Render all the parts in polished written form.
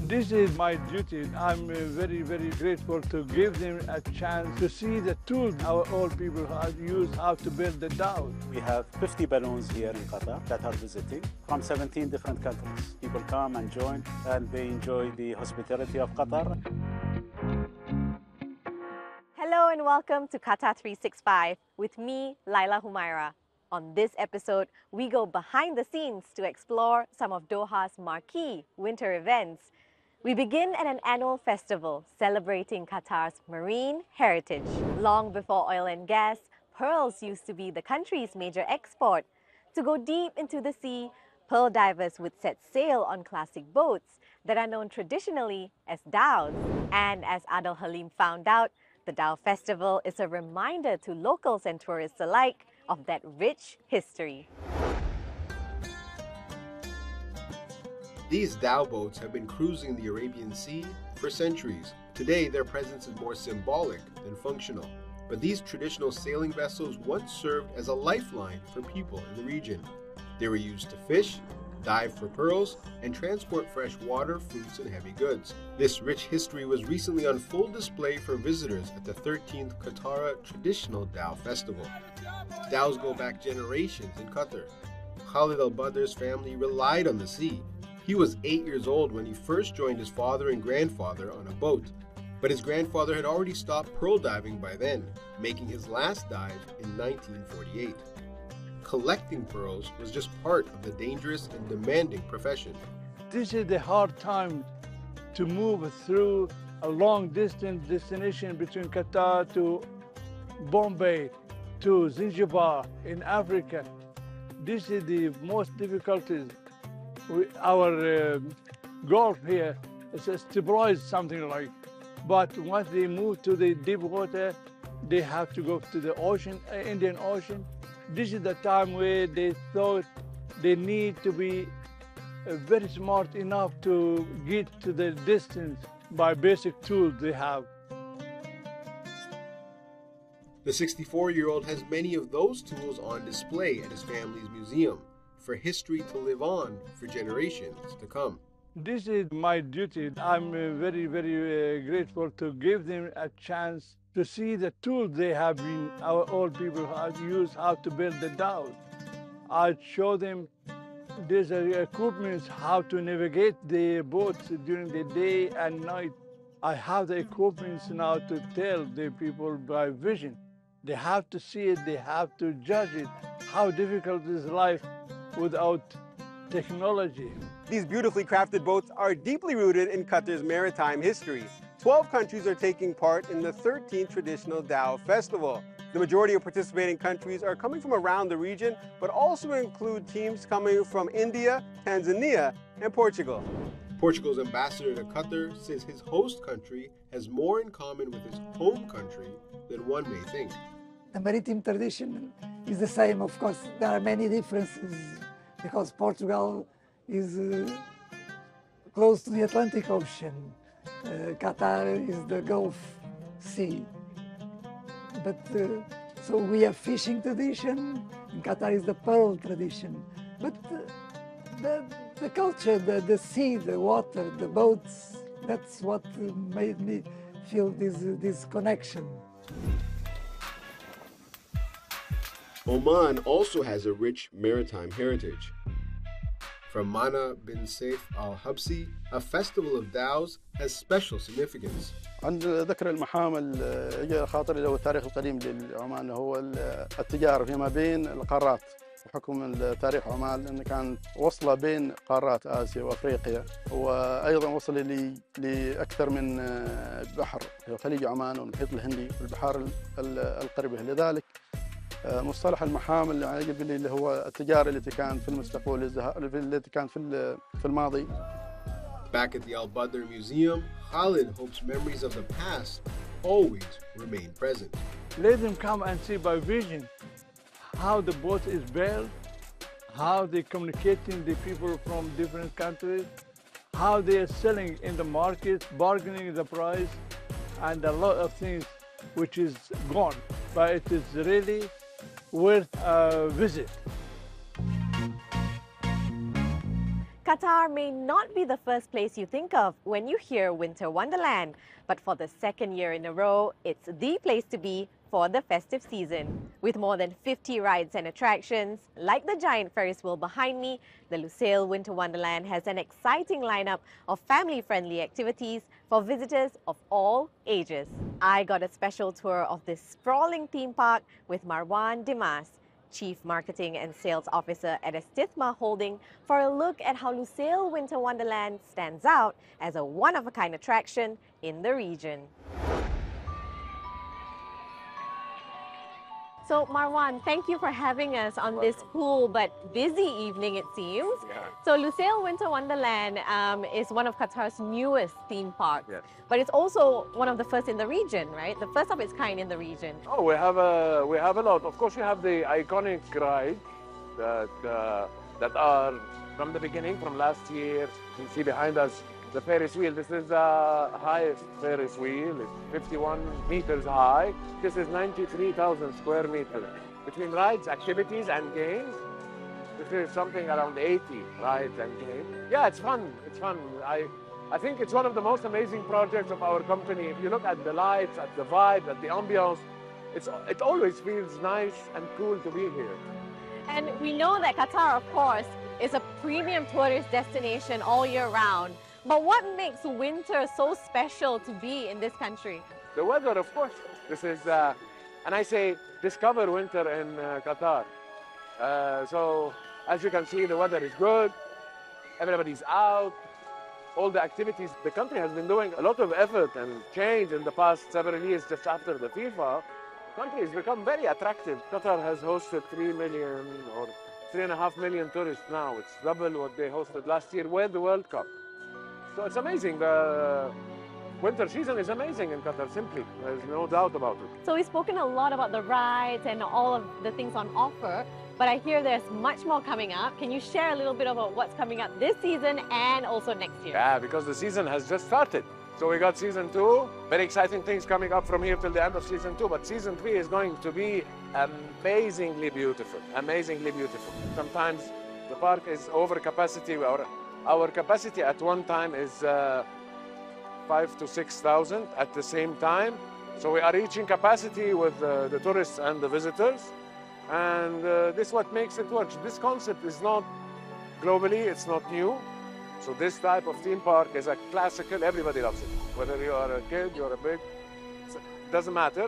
This is my duty. I'm very, very grateful to give them a chance to see the tools our old people have used, how to build the dhow. We have 50 balloons here in Qatar that are visiting from 17 different countries. People come and join, and they enjoy the hospitality of Qatar. Hello and welcome to Qatar 365 with me, Laila Humaira. On this episode, we go behind the scenes to explore some of Doha's marquee winter events. We begin at an annual festival celebrating Qatar's marine heritage. Long before oil and gas, pearls used to be the country's major export. To go deep into the sea, pearl divers would set sail on classic boats that are known traditionally as dhows. And as Adel Halim found out, the Dhow Festival is a reminder to locals and tourists alike of that rich history. These dhow boats have been cruising the Arabian Sea for centuries. Today, their presence is more symbolic than functional. But these traditional sailing vessels once served as a lifeline for people in the region. They were used to fish, dive for pearls, and transport fresh water, fruits, and heavy goods. This rich history was recently on full display for visitors at the 13th Qatar Traditional Dhow Festival. Dhows go back generations in Qatar. Khalid al-Badr's family relied on the sea. He was 8 years old when he first joined his father and grandfather on a boat. But his grandfather had already stopped pearl diving by then, making his last dive in 1948. Collecting pearls was just part of the dangerous and demanding profession. This is the hard time to move through a long distance destination between Qatar to Bombay to Zanzibar in Africa. This is the most difficulties. Our goal here is to stabilize something like, but once they move to the deep water, they have to go to the ocean, Indian Ocean. This is the time where they thought they need to be very smart enough to get to the distance by basic tools they have. The 64-year-old has many of those tools on display at his family's museum for history to live on for generations to come. This is my duty. I'm very, very grateful to give them a chance to see the tools they have been, our old people have used, how to build the dhow. I show them there's equipment, how to navigate the boats during the day and night. I have the equipment now to tell the people by vision. They have to see it, they have to judge it, how difficult is life without technology. These beautifully crafted boats are deeply rooted in Qatar's maritime history. 12 countries are taking part in the 13th Traditional Dhow Festival. The majority of participating countries are coming from around the region, but also include teams coming from India, Tanzania, and Portugal. Portugal's ambassador to Qatar says his host country has more in common with his home country than one may think. The maritime tradition is the same. Of course, there are many differences because Portugal is close to the Atlantic Ocean. Qatar is the Gulf Sea. But so we have fishing tradition, and Qatar is the pearl tradition. But the culture, the sea, the water, the boats, that's what made me feel this connection. Oman also has a rich maritime heritage. From Mana bin Saif al-Habsi, a festival of dhows has special significance. عند ذكر المحامل يجي خاطري له التاريخ القديم لعمان هو التجارة فيما بين القارات بحكم تاريخ عمان أنه كان وصلة بين قارات آسيا وأفريقيا وأيضا وصل لأكثر من بحر خليج عمان والمحيط الهندي والبحار القريبة. لذلك مصطلح المحامل يعني يقول اللي هو التجارة التي كانت في المستقبل التي كانت في الماضي. Back at the Al-Badr Museum, Khalid hopes memories of the past always remain present. Let them come and see by vision how the boat is built, how they're communicating the people from different countries, how they are selling in the market, bargaining the price, and a lot of things which is gone, but it is really worth a visit. Qatar may not be the first place you think of when you hear Winter Wonderland, but for the second year in a row, it's the place to be for the festive season. With more than 50 rides and attractions, like the giant Ferris wheel behind me, the Lusail Winter Wonderland has an exciting lineup of family-friendly activities for visitors of all ages. I got a special tour of this sprawling theme park with Marwan Dimas, Chief Marketing and Sales Officer at Estithma Holding, for a look at how Lusail Winter Wonderland stands out as a one-of-a-kind attraction in the region. So Marwan, thank you for having us on this cool but busy evening, it seems. Yeah. So Lusail Winter Wonderland is one of Qatar's newest theme parks, Yes. but it's also one of the first in the region, right? The first of its kind in the region. Oh, we have a lot. Of course, we have the iconic rides that are from the beginning, from last year. You see behind us the Ferris wheel. This is the highest Ferris wheel. It's 51 meters high. This is 93,000 square meters. Between rides, activities, and games, this is something around 80 rides and games. Yeah, it's fun. It's fun. I think it's one of the most amazing projects of our company. If you look at the lights, at the vibe, at the ambiance, it always feels nice and cool to be here. And we know that Qatar, of course, is a premium tourist destination all year round. But what makes winter so special to be in this country? The weather, of course. This is, and I say, discover winter in Qatar. So, as you can see, the weather is good. Everybody's out. All the activities, the country has been doing a lot of effort and change in the past several years just after the FIFA. The country has become very attractive. Qatar has hosted 3 million or 3.5 million tourists now. It's double what they hosted last year with the World Cup. So it's amazing. The winter season is amazing in Qatar, simply. There's no doubt about it. So we've spoken a lot about the rides and all of the things on offer, but I hear there's much more coming up. Can you share a little bit about what's coming up this season and also next year? Yeah, because the season has just started. So we got season 2, very exciting things coming up from here till the end of season 2, but season 3 is going to be amazingly beautiful, amazingly beautiful. Sometimes the park is over capacity. Our capacity at one time is 5,000 to 6,000 at the same time. So we are reaching capacity with the tourists and the visitors. And this is what makes it work. This concept is not globally, it's not new. So this type of theme park is a classical, everybody loves it. Whether you are a kid, you're a big, it doesn't matter.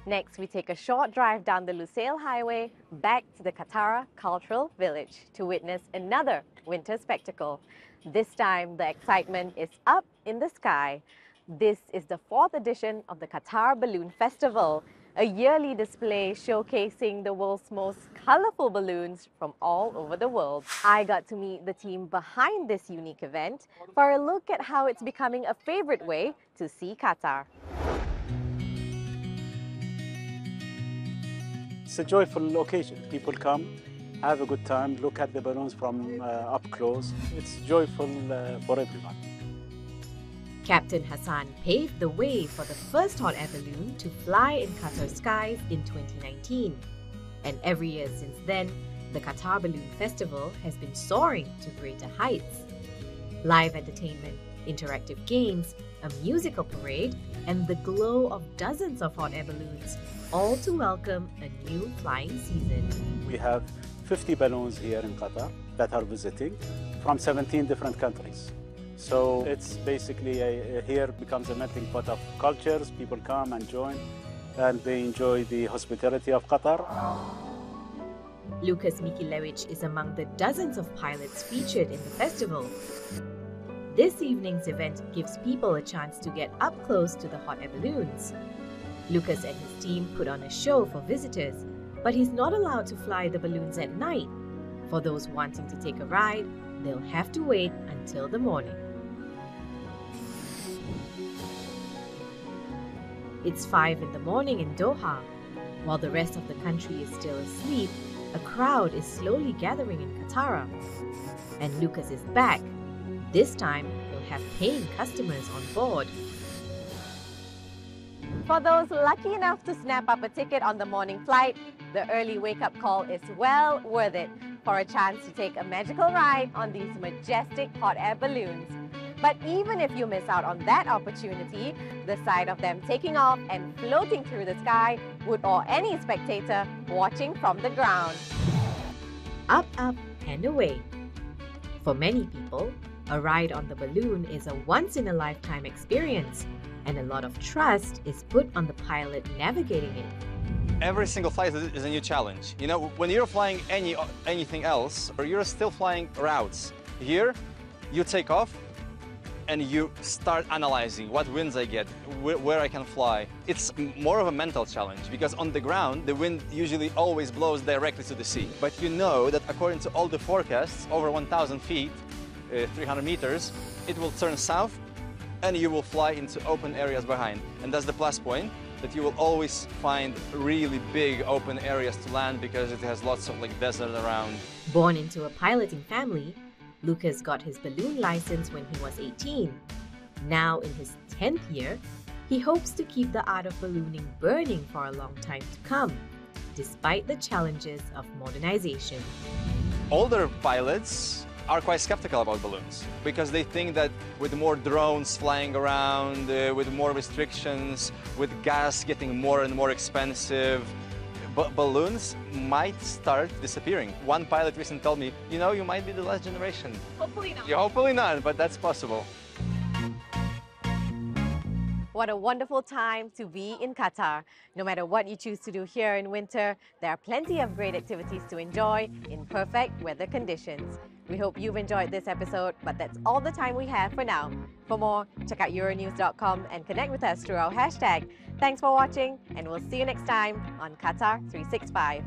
Next, we take a short drive down the Lusail Highway back to the Qatar Cultural Village to witness another winter spectacle. This time, the excitement is up in the sky. This is the 4th edition of the Qatar Balloon Festival, a yearly display showcasing the world's most colorful balloons from all over the world. I got to meet the team behind this unique event for a look at how it's becoming a favorite way to see Qatar. It's a joyful occasion. People come, have a good time, look at the balloons from up close. It's joyful for everyone. Captain Hassan paved the way for the first hot air balloon to fly in Qatar skies in 2019. And every year since then, the Qatar Balloon Festival has been soaring to greater heights. Live entertainment, interactive games, a musical parade, and the glow of dozens of hot air balloons, all to welcome a new flying season. We have 50 balloons here in Qatar that are visiting from 17 different countries. So it's basically here becomes a melting pot of cultures. People come and join, and they enjoy the hospitality of Qatar. Lucas Mikilewicz is among the dozens of pilots featured in the festival. This evening's event gives people a chance to get up close to the hot air balloons. Lucas and his team put on a show for visitors, but he's not allowed to fly the balloons at night. For those wanting to take a ride, they'll have to wait until the morning. It's 5 in the morning in Doha. While the rest of the country is still asleep, a crowd is slowly gathering in Qatar. And Lucas is back. This time, he'll have paying customers on board. For those lucky enough to snap up a ticket on the morning flight, the early wake-up call is well worth it. for a chance to take a magical ride on these majestic hot air balloons. But even if you miss out on that opportunity, the sight of them taking off and floating through the sky would awe any spectator watching from the ground. Up, up, and away. For many people, a ride on the balloon is a once-in-a-lifetime experience, and a lot of trust is put on the pilot navigating it. Every single flight is a new challenge. You know, when you're flying anything else, or you're still flying routes, here you take off and you start analyzing what winds I get, where I can fly. It's more of a mental challenge because on the ground, the wind usually always blows directly to the sea. But you know that according to all the forecasts, over 1,000 feet, 300 meters, it will turn south and you will fly into open areas behind. And that's the plus point, that you will always find really big open areas to land because it has lots of desert around. Born into a piloting family, Lucas got his balloon license when he was 18. Now in his 10th year, he hopes to keep the art of ballooning burning for a long time to come, despite the challenges of modernization. Older pilots are quite skeptical about balloons because they think that with more drones flying around, with more restrictions, with gas getting more and more expensive, balloons might start disappearing. One pilot recently told me, you know, you might be the last generation. Hopefully not. Yeah, hopefully not, but that's possible. What a wonderful time to be in Qatar. No matter what you choose to do here in winter, there are plenty of great activities to enjoy in perfect weather conditions. We hope you've enjoyed this episode, but that's all the time we have for now. For more, check out Euronews.com and connect with us through our hashtag. Thanks for watching, and we'll see you next time on Qatar 365.